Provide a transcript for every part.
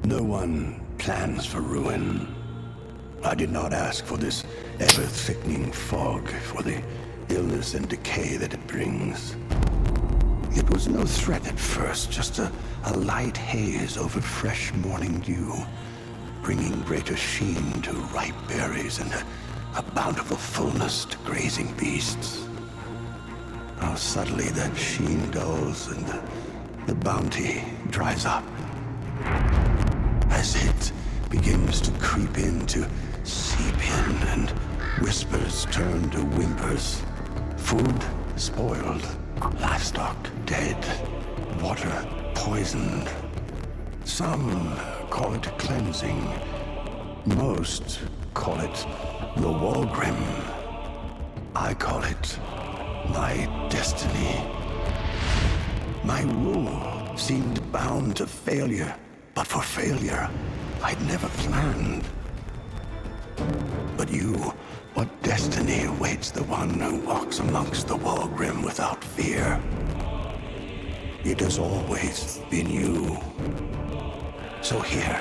No one plans for ruin. I did not ask for this ever-thickening fog, for the illness and decay that it brings. It was no threat at first, just a light haze over fresh morning dew, bringing greater sheen to ripe berries and a bountiful fullness to grazing beasts. How subtly that sheen dulls and the bounty dries up. As it begins to creep in, to seep in, and whispers turn to whimpers. Food spoiled, livestock dead, water poisoned. Some call it cleansing. Most call it the Walgrim. I call it my destiny. My rule seemed bound to failure, but for failure, I'd never planned. But you, what destiny awaits the one who walks amongst the Walgrim without fear? It has always been you. So here,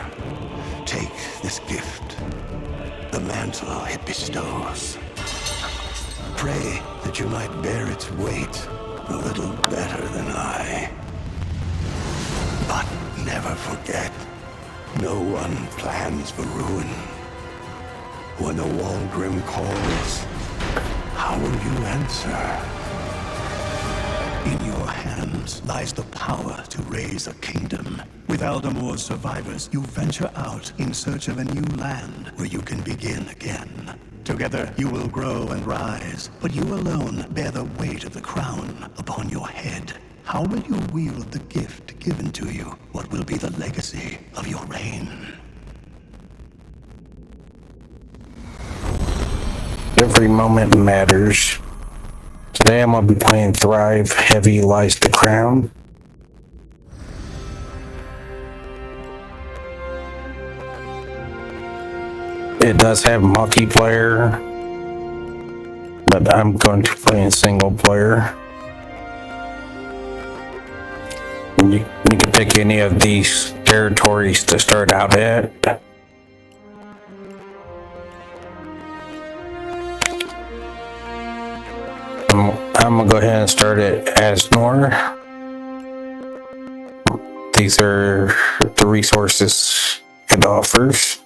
take this gift, the mantle it bestows. Pray that you might bear its weight a little better than I. But never forget, no one plans for ruin. When the Walgrim calls, how will you answer? In your hands lies the power to raise a kingdom. With Aldamore's survivors, you venture out in search of a new land where you can begin again. Together, you will grow and rise, but you alone bear the weight of the crown upon your head. How will you wield the gift given to you? What will be the legacy of your reign? Every moment matters. Today I'm going to be playing Thrive. Heavy lies the crown. It does have multiplayer, but I'm going to play in single player. You can pick any of these territories to start out at. I'm gonna go ahead and start it as Nor. These are the resources it offers.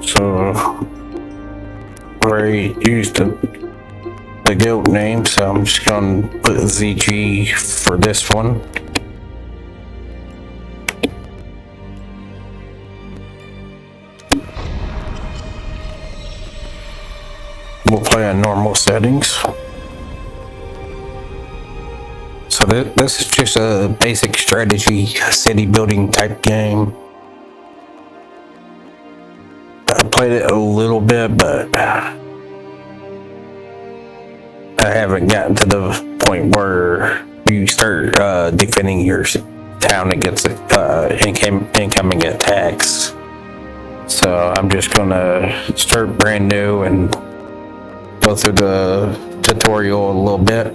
So I already used the guild name, so I'm just gonna put ZG for this one. We'll play on normal settings. So this is just a basic strategy city building type game. I played it a little bit, but I haven't gotten to the point where you start defending your town against incoming attacks. So I'm just gonna start brand new and go through the tutorial a little bit.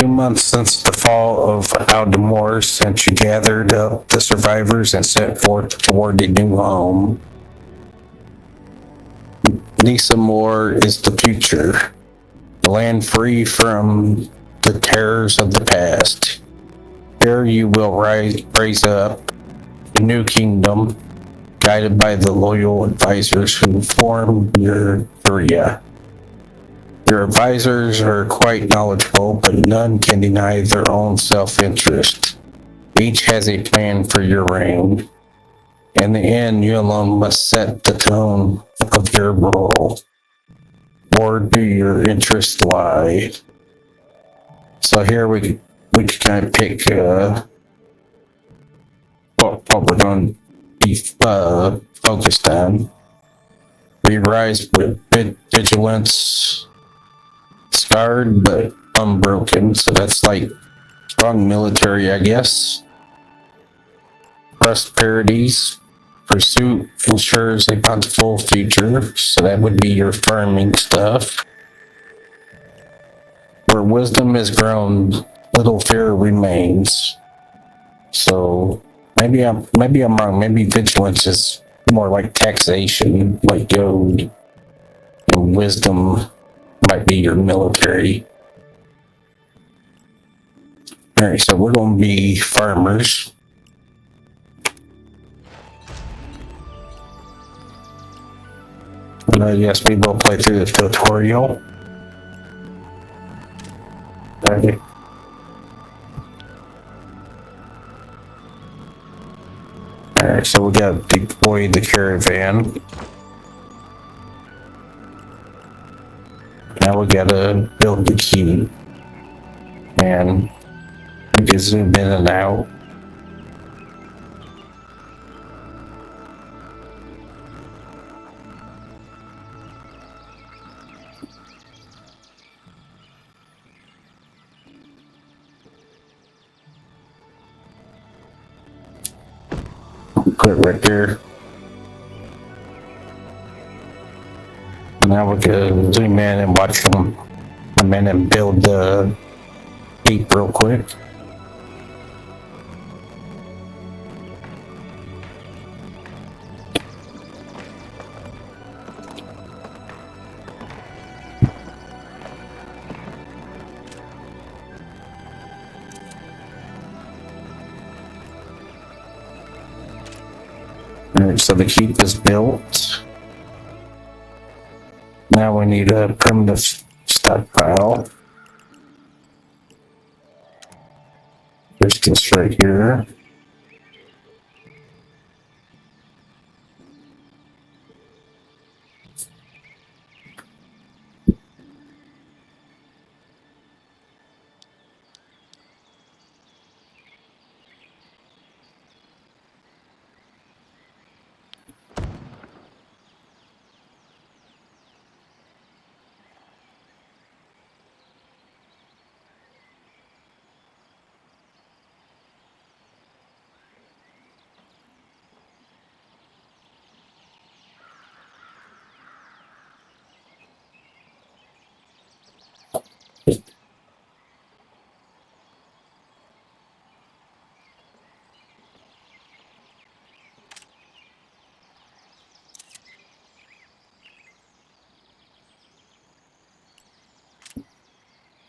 Months since the fall of Aldamore, since you gathered up the survivors and set forth toward a new home. Nisa Moore is the future, the land free from the terrors of the past. Here you will raise up a new kingdom, guided by the loyal advisors who form your area. Your advisors are quite knowledgeable, but none can deny their own self-interest. Each has a plan for your reign. In the end, you alone must set the tone of your role. Where do your interests lie? So here we can kind of pick what we're going to be focused on. We rise with vigilance, scarred but unbroken. So that's like strong military, I guess. Prosperities. Pursuit ensures a bountiful future. So that would be your farming stuff. Where wisdom is grown, little fear remains. So maybe I'm wrong. Maybe vigilance is more like taxation, like gold, and wisdom might be your military. All right, so we're going to be farmers. And yes, we will play through the tutorial. Okay. Alright, so we got to deploy the caravan. Now we gotta build the key. And we can zoom in and out. Put it right there. And now we're gonna zoom in and watch them come in and build the keep real quick. Alright, so the keep is built. Now we need a primitive stockpile. There's this right here.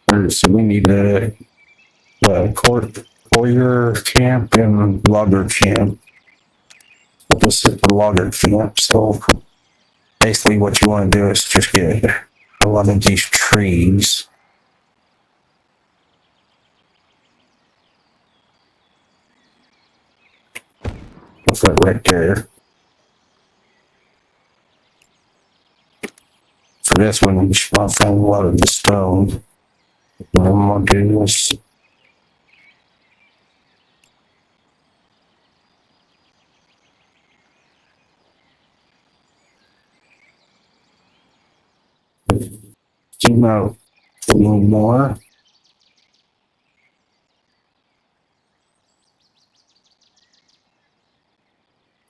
Alright, so we need a courier camp and logger camp. This is the logger camp, so basically what you want to do is just get a lot of these trees. That's it right there. For this one, you should want to find a lot of the stone. What I'm going to do is zoom out a little more.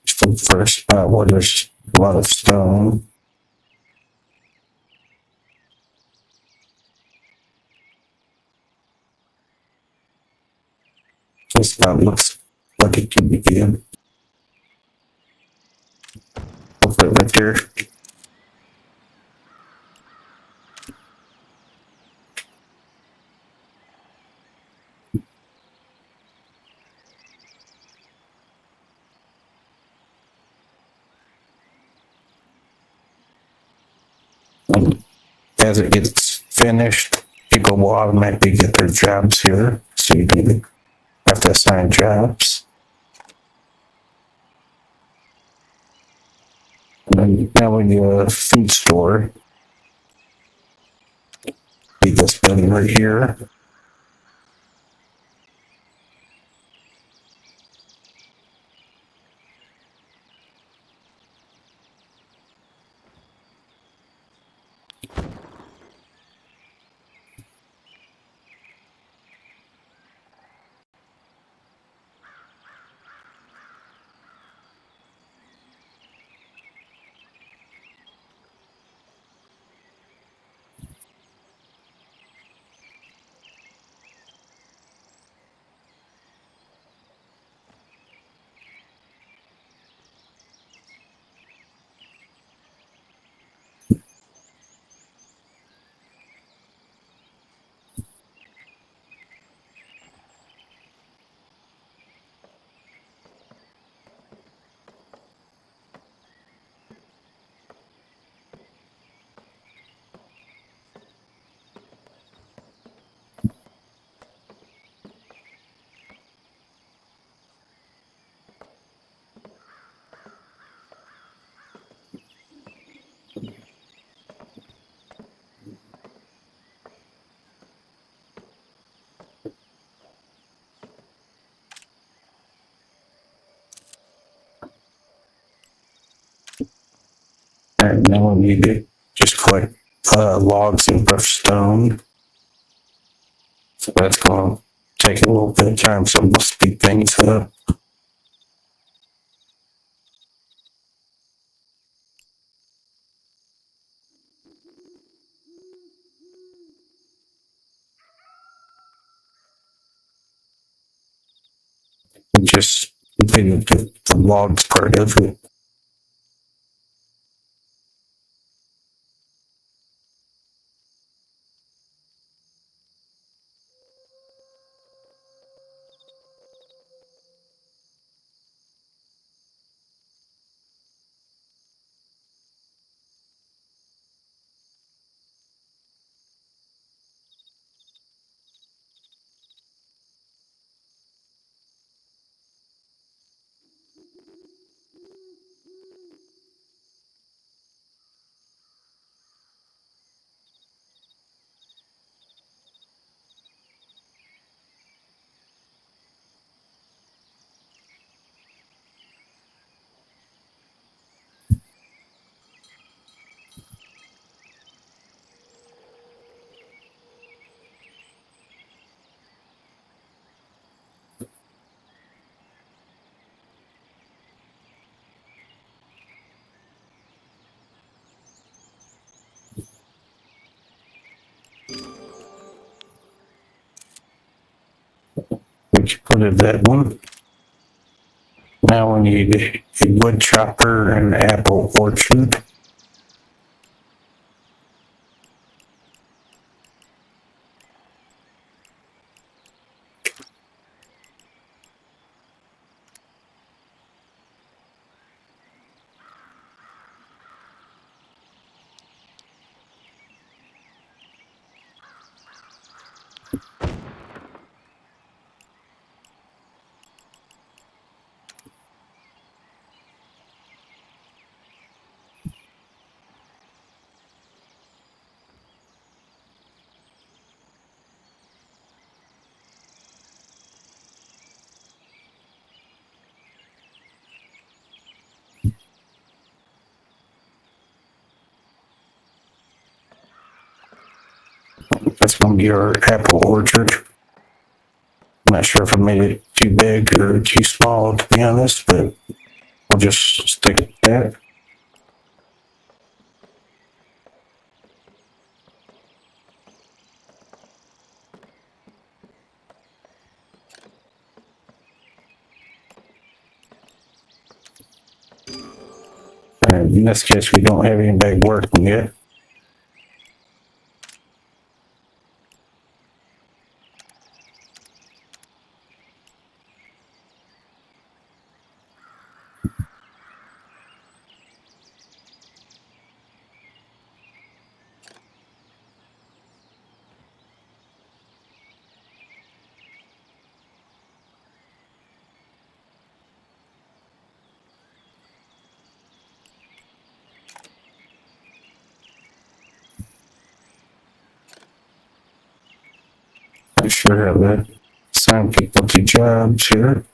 Just the first spot where there's a lot of stone. This spot looks like it could be good. I'll put it right there. As it gets finished, people will automatically get their jobs here. So you do have to assign jobs. And then now we need a food store. Be this building right here. And now we need to just collect logs and rough stone. So that's going to take a little bit of time, so we'll speed things up. We just completed the logs part of it. Which put it that one. Now we need a wood chopper and apple orchard. That's going to be our apple orchard. I'm not sure if I made it too big or too small, to be honest, but we'll just stick with that. And in this case, we don't have anybody working yet. I should have that. Assign people to jobs here.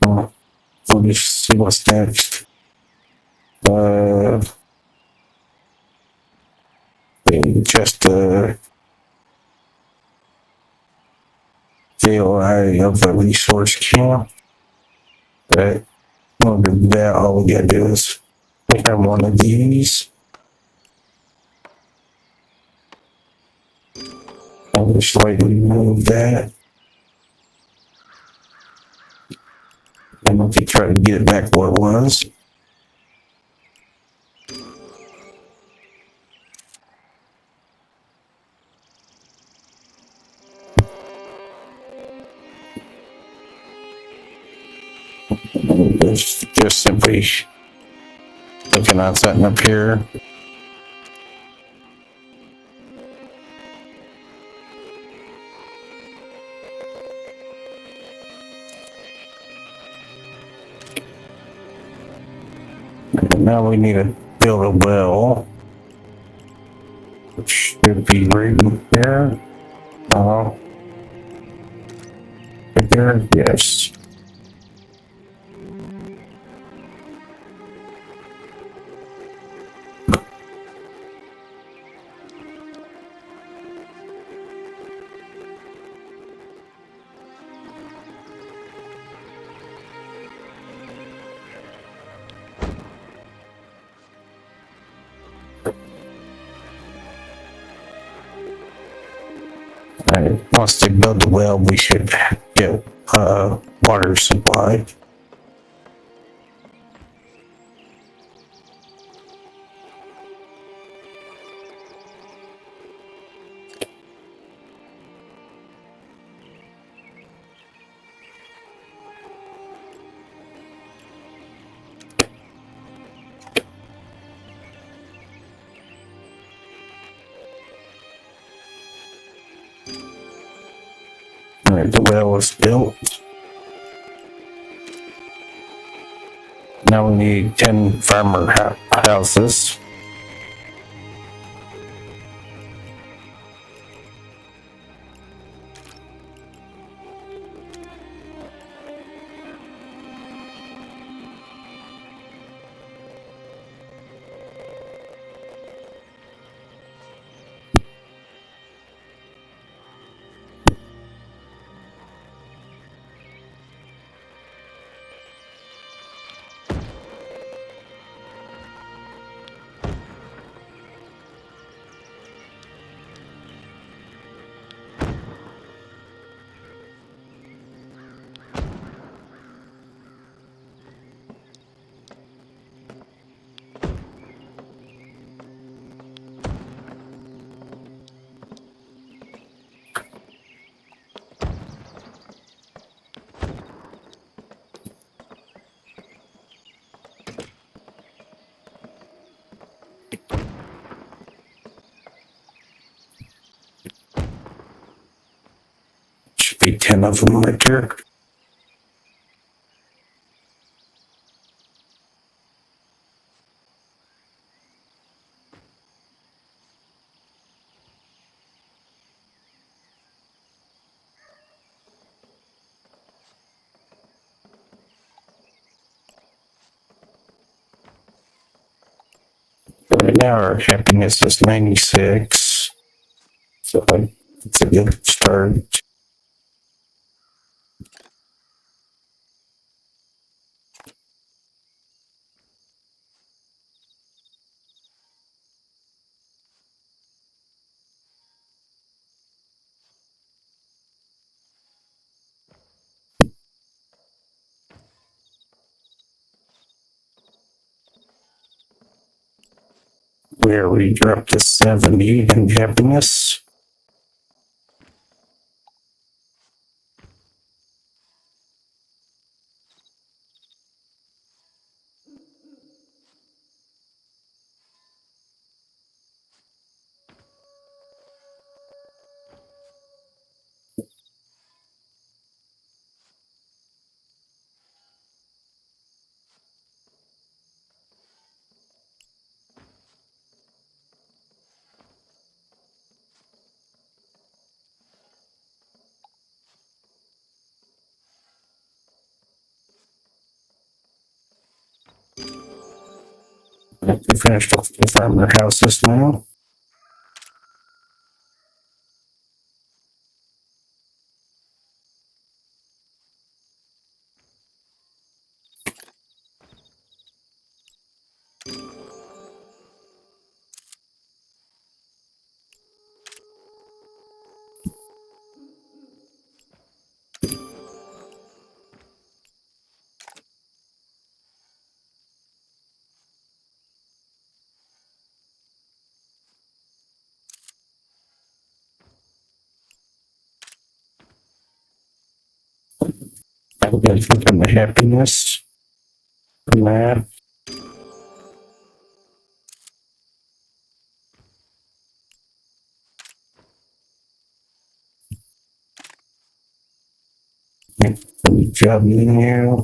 We'll just see what's next. Just JOI of a resource camp. Right. We'll do that. All we gotta do is pick on one of these. I'll just slightly move that. And if you try to get it back where it was. Just simply looking on something up here. And now we need to build a well, which should be right in here. Right there, yes. Right. Once they build the well, we should get water supply. Alright, the well is built. Now we need 10 farmer houses. Should be 10 of them right there. Right now our happiness is 96. So it's a good start. Where we drop to 70 in happiness. We finished the farmer houses now. I'm going to click on the happiness from that. Good job, you.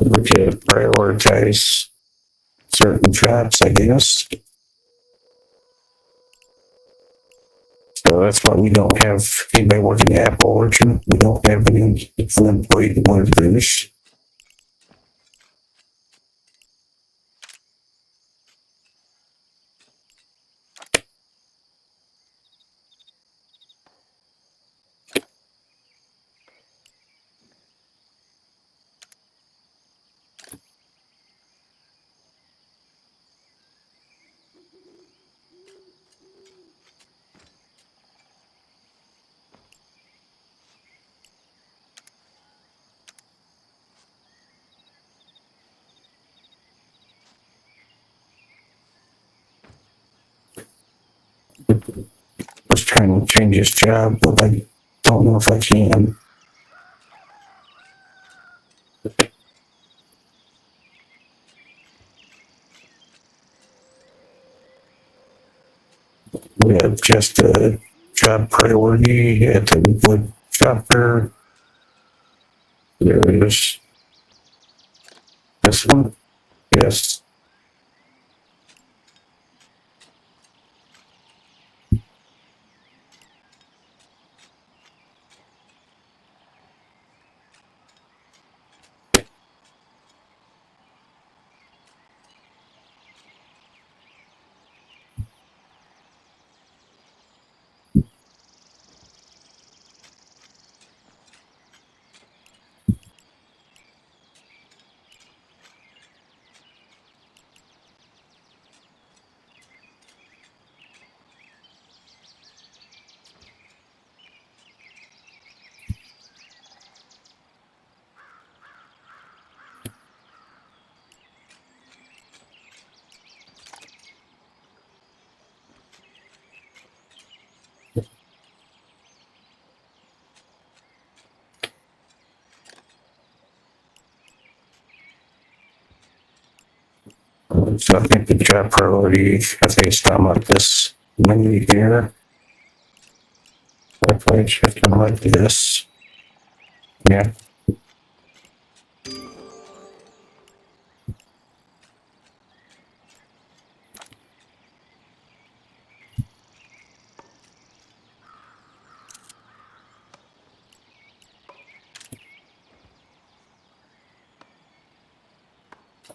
We could prioritize certain jobs, I guess. So that's why we don't have anybody working at Apple Orchard. We don't have any unemployed workers. Was trying to change his job, but I don't know if I can. We have just a job priority at the wood chopper. There is this one. Yes. So I think the job priority, I think it's done like this menu here. That way it's just like this. Yeah.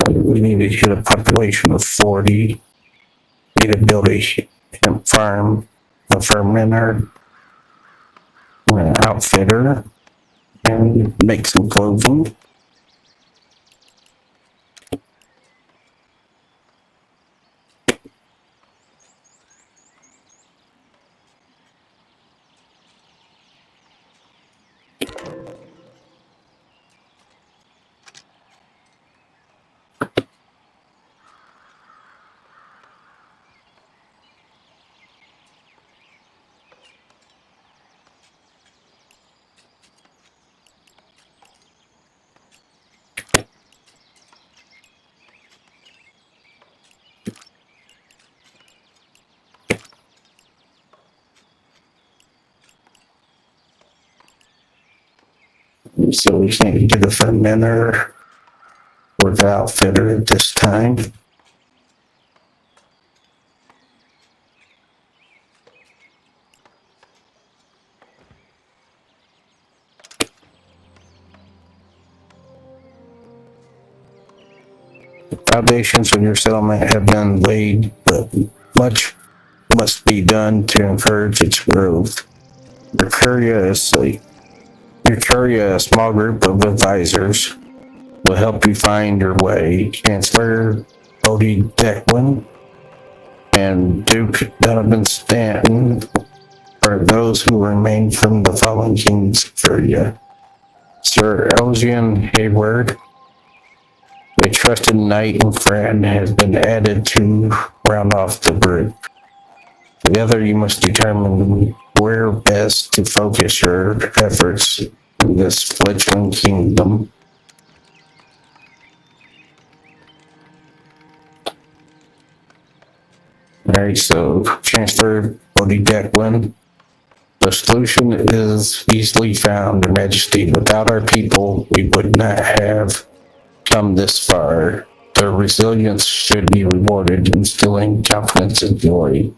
We need to hit a population of 40. Need to build a hemp farm, a fermenter, an outfitter, and make some clothing. So we can't get the fermenter or the outfitter at this time. Foundations of your settlement have been laid, but much must be done to encourage its growth. Your Curia, a small group of advisors, will help you find your way. Chancellor Odie Declan and Duke Donovan Stanton are those who remain from the fallen king's Curia. Sir Elgin Hayward, a trusted knight and friend, has been added to round off the group. Together you must determine where best to focus your efforts in this fledgling kingdom. Alright, so Chancellor Bodie Declan. The solution is easily found, Your Majesty. Without our people, we would not have come this far. Their resilience should be rewarded, instilling confidence and joy.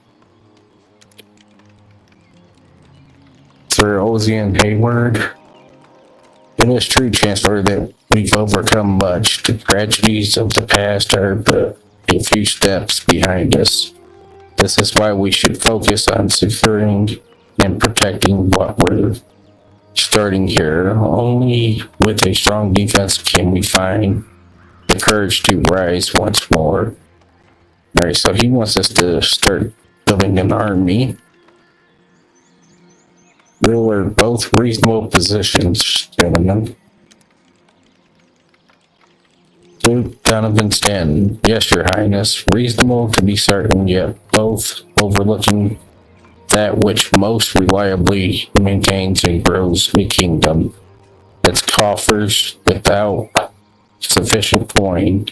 Sir Ozian Hayward. It is true, Chancellor, that we've overcome much. The tragedies of the past are but a few steps behind us. This is why we should focus on securing and protecting what we're starting here. Only with a strong defense can we find the courage to rise once more. Alright, so he wants us to start building an army. We're both reasonable positions, gentlemen. Duke Donovan Stanton, yes, Your Highness, reasonable to be certain, yet both overlooking that which most reliably maintains and grows a kingdom. Its coffers without sufficient coin,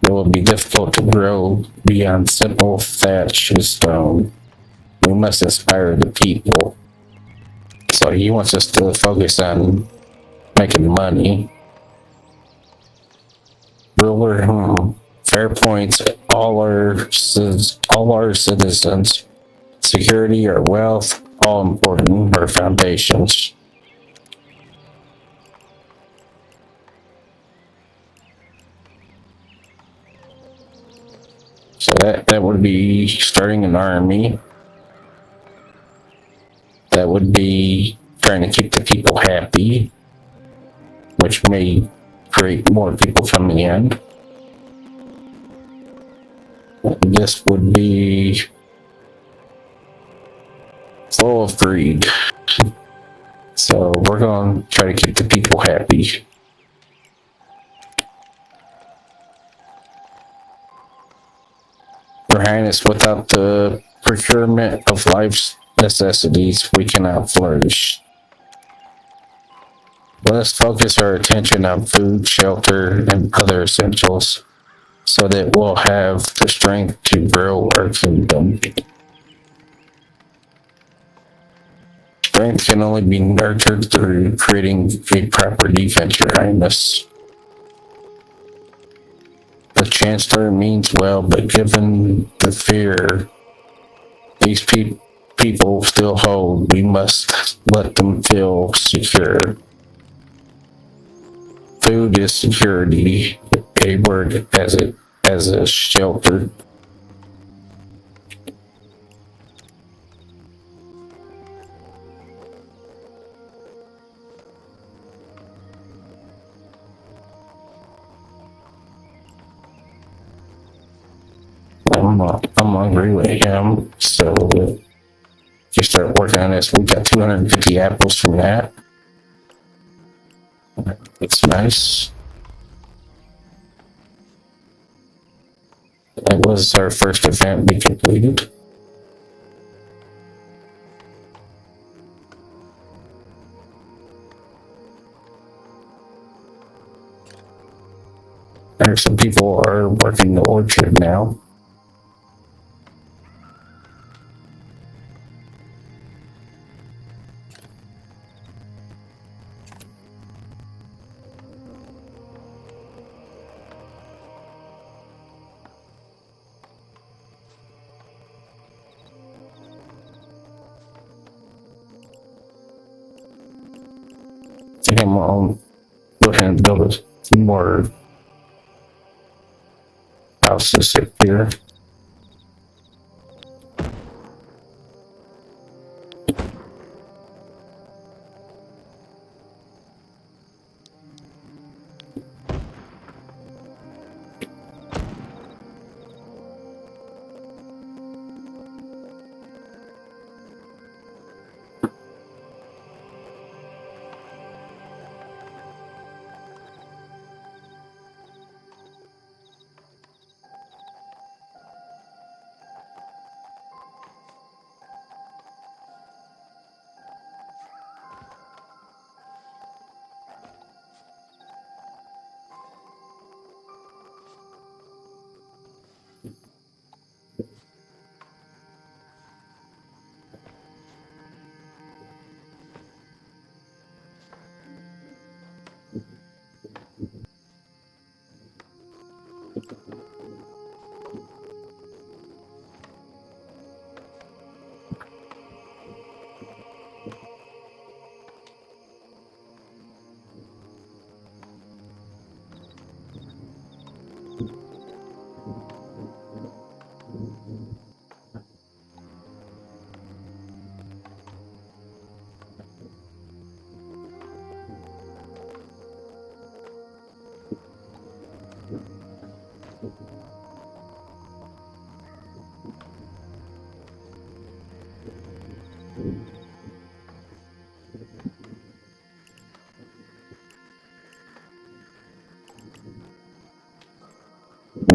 it will be difficult to grow beyond simple thatch and stone. We must inspire the people. So he wants us to focus on making money. Ruler, fair points, all our citizens. Security or wealth, all important, are foundations. So that would be starting an army. That would be trying to keep the people happy, which may create more people coming in. This would be full of greed. So we're going to try to keep the people happy. Your Highness, without the procurement of life's necessities, we cannot flourish. Let us focus our attention on food, shelter, and other essentials so that we'll have the strength to grow our kingdom. Strength can only be nurtured through creating a proper defense, Your Highness. The Chancellor means well, but given the fear these people still hold, we must let them feel secure. Food is security, a word as a shelter. I'm hungry with him, so just start working on this. We got 250 apples from that. That's nice. That was our first event we completed. There's some people are working the orchard now. I think I'm gonna go ahead and build a few more houses up here.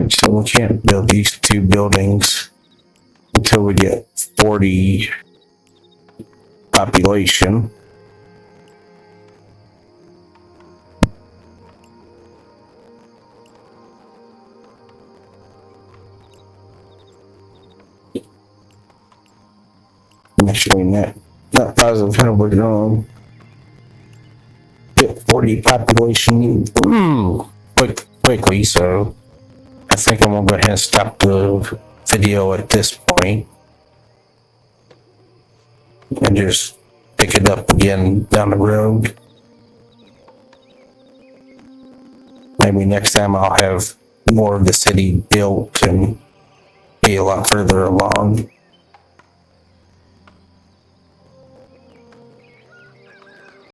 So we can't build these two buildings until we get 40 population. Actually, not positive how we're going to get 40 population quickly, so I think I'm gonna go ahead and stop the video at this point and just pick it up again down the road. Maybe next time I'll have more of the city built and be a lot further along.